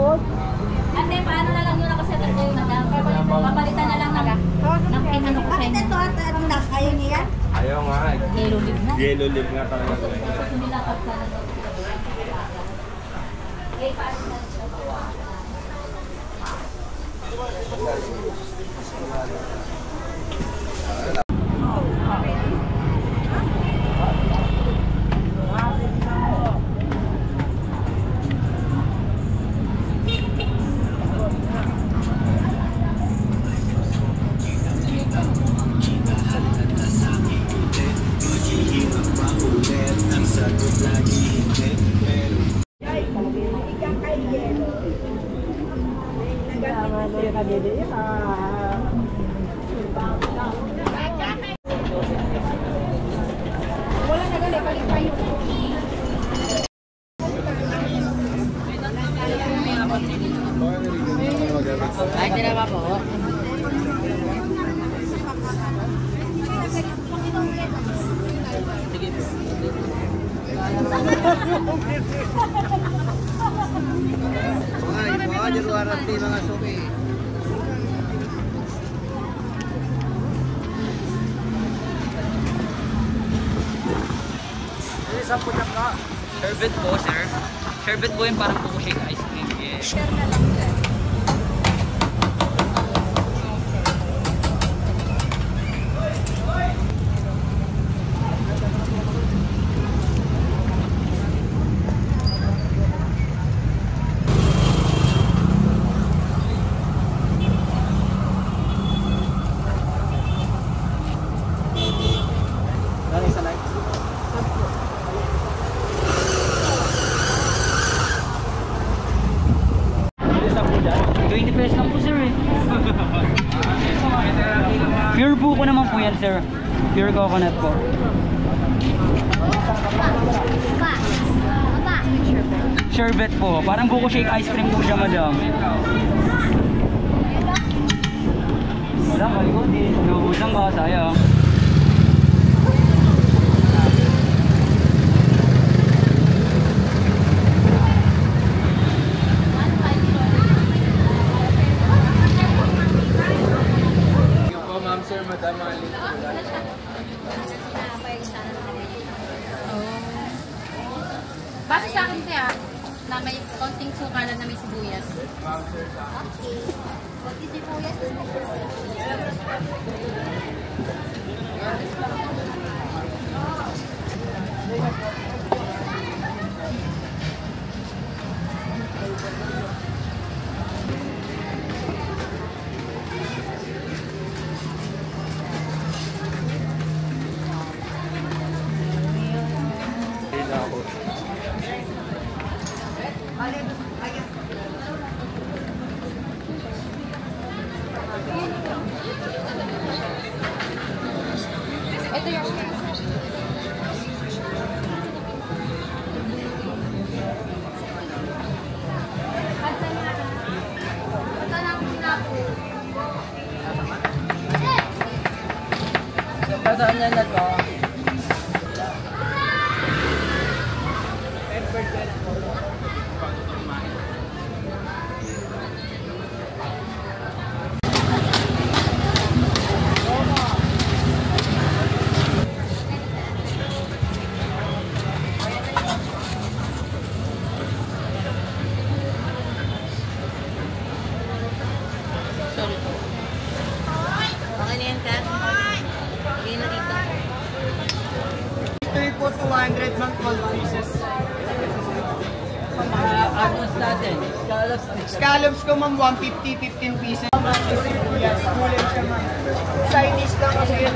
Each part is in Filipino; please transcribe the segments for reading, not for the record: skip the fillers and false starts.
Ate, paano na lang yun ako sa tayo na lang? Papalitan na lang ng pinano ko sa inyo. Ito at ayaw niya? Ayaw nga. Yellow leaf na? Yellow leaf nga talaga. Sumilakap ka na. Eh, paano na siya? Ay, tinawa po. Sige po. Mga jaruarat di mga suki. Sherbet po, sir. Sherbet po yung parang buko shake ice cream. Yes. Share na lang sir. Pure buko naman po yan, sir. Pure coconut po. Sherbet po. Parang buko shake ice cream po siya, madam. Wala, malikot eh. Nabubusan ka, sayang. Sir, Madam Ali. Base sa akin kaya na may konting sukalan na may sibuyas. Okay. Konting sibuyas. Ito yung Saan yan na to? okay na yan, Kat? Okay na dito. Ito po 200 mang 12 pieces. Agos natin. Scallops ko ma'am 150, 15 pieces. Yes, kulay siya ma'am. Chinese lang kasi yun.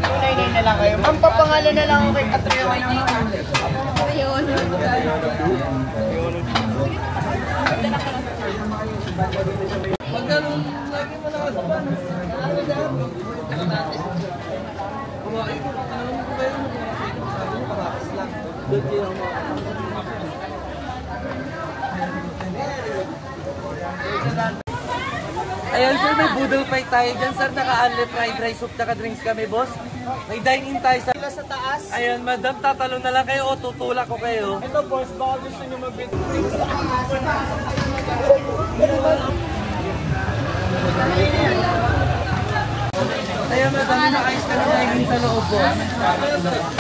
Kulay na lang kayo. Ma'am, papangalan na lang ako kay Katrina. Ayun. Pag ganun, lagi mo lang ito ba? Kumain ko, alam mo ba yun? Pakakas lang. Ayan sir, may boodle fight tayo dyan sir. Naka-unli fried rice soup, naka-drinks kami boss. May dine-in tayo sa... Sila sa taas. Ayan, madam, tatalon na lang kayo o tutulak ko kayo. Ito boss, baka gusto nyo mabit. Ayan, madam, nakaayos ka na dine-in sa loob po.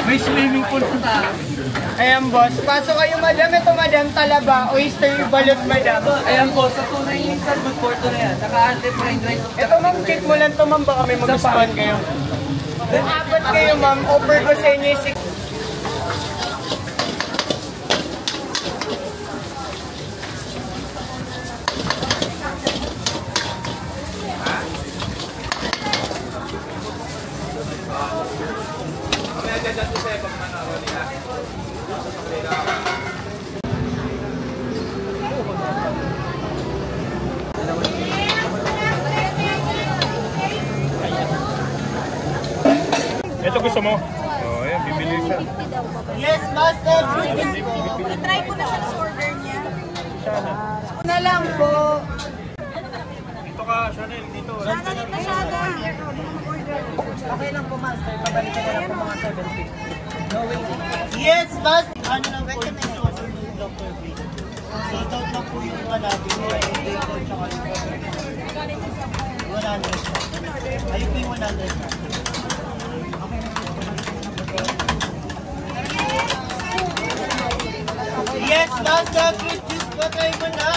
May swimming pool sa taas. Ayan boss, pasok kayo madam. Ito madam, talaba, oyster, balot madam. Ayan po, sa tunay yung sa good porto na yan. Naka-ante fried rice. Ito ma'am, check mo lang to ma'am, baka may magustuhan kayo. Kung apat kayo ma'am, offer ko sa inyo yung 6. Ito gusto mo? Oh, ayan, bibili siya. Yes, master! Try ko na siya sa order niya. Na lang po. Dito ka, Chanel, dito. Chanel na siya. Okay lang po master, pabalikan na lang po mga 750. No waiting. Yes, master! Ano lang po yung sauce ng Dr. Green? Sold out lang po yung iba natin. Bacon tsaka yung 100. Ayun po yung 100. Yes, master! Fruit juice po, try mo na!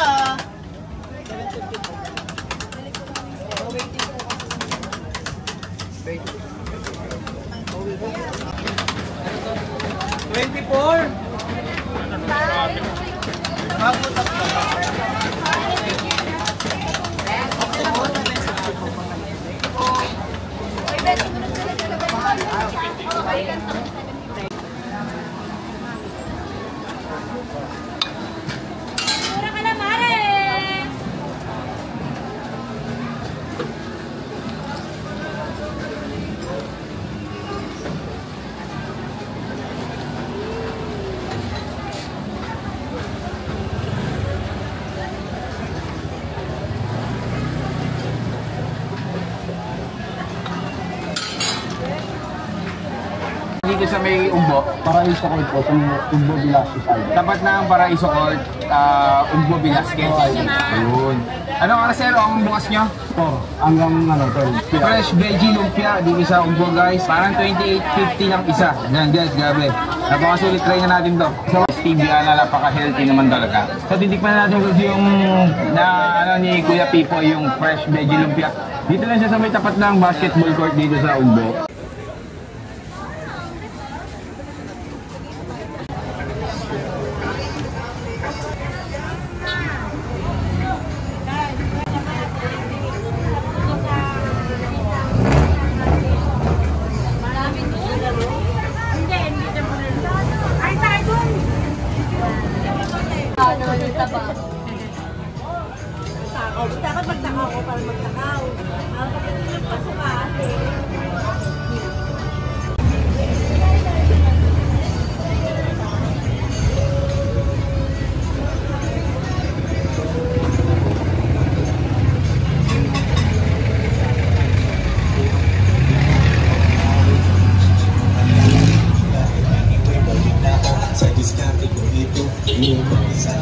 24! Mura ka na, Mare! Dito sa may Umbo, Paraiso Court po, sa Umbo Velasquez. Tapat na ang Paraiso Court, Umbo Velasquez. Ayun. Anong oras sir, ang bukas nyo? 4 hanggang 12. Fresh veggie lumpia dito sa Umbo guys. Parang 28.50 lang isa. Yan guys, grabe. Napakasulit, try na natin to. So, stevia na napaka-healthy naman talaga. So, titikman na natin yung ni Kuya Pipo, yung fresh veggie lumpia. Dito lang siya sa may tapat ng basketball court dito sa Umbo. Dapat magtakaw ko para magtakaw. Kapag yung pasukaan, sa diskarte ko ito, yung isa.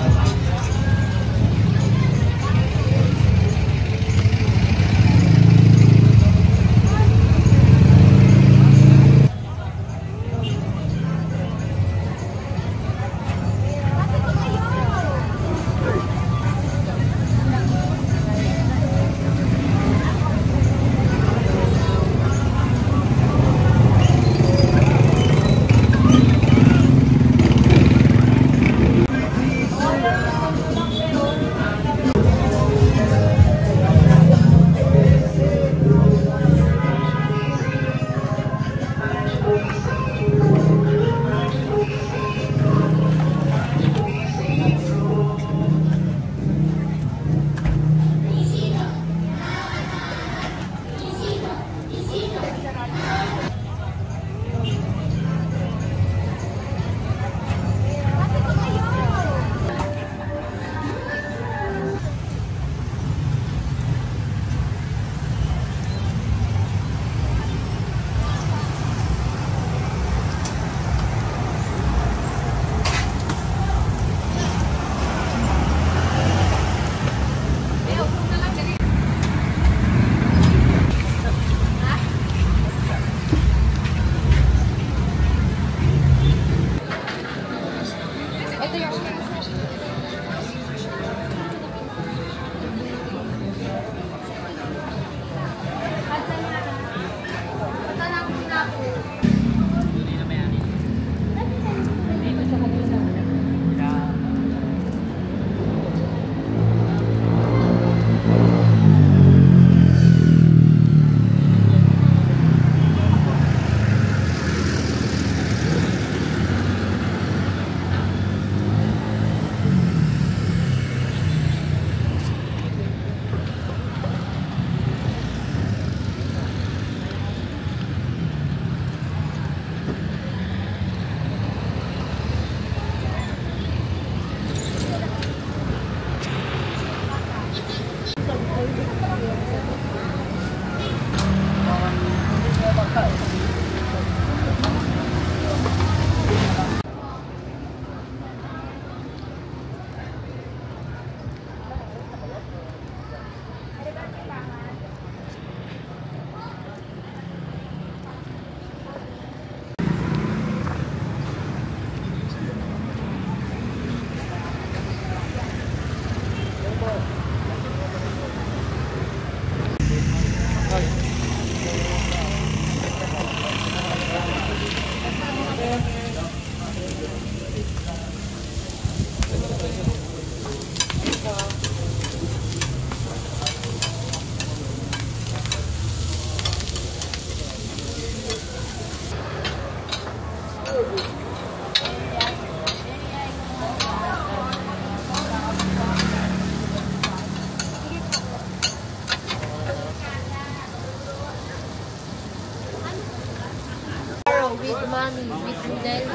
with mommy, with noodle.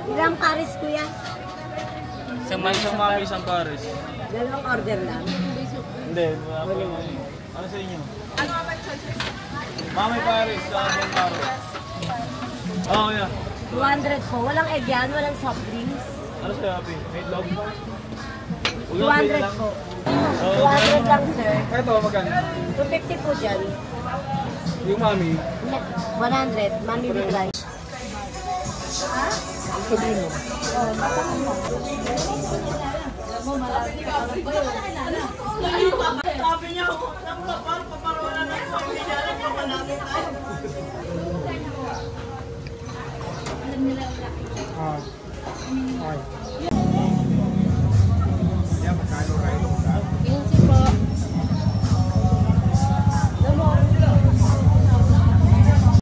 Ilang pares, kuya? Isang mami, isang pares. Dalawang order lang. Hindi, wala pa yun. Ano sa inyo? Mami pares, sa akin pares. Oo, yeah. 200 po. Walang egg yan, walang soft drinks. Ano sa happy? Meatloaf? 200 po. 200 lang, sir. Ito, magkano? 250 po dyan. Yung mami? 100. Mami with rice. Sabihin mo. Sabi niya, paparoon na sa pamilya lang pa malapit tayo. Yan, magkano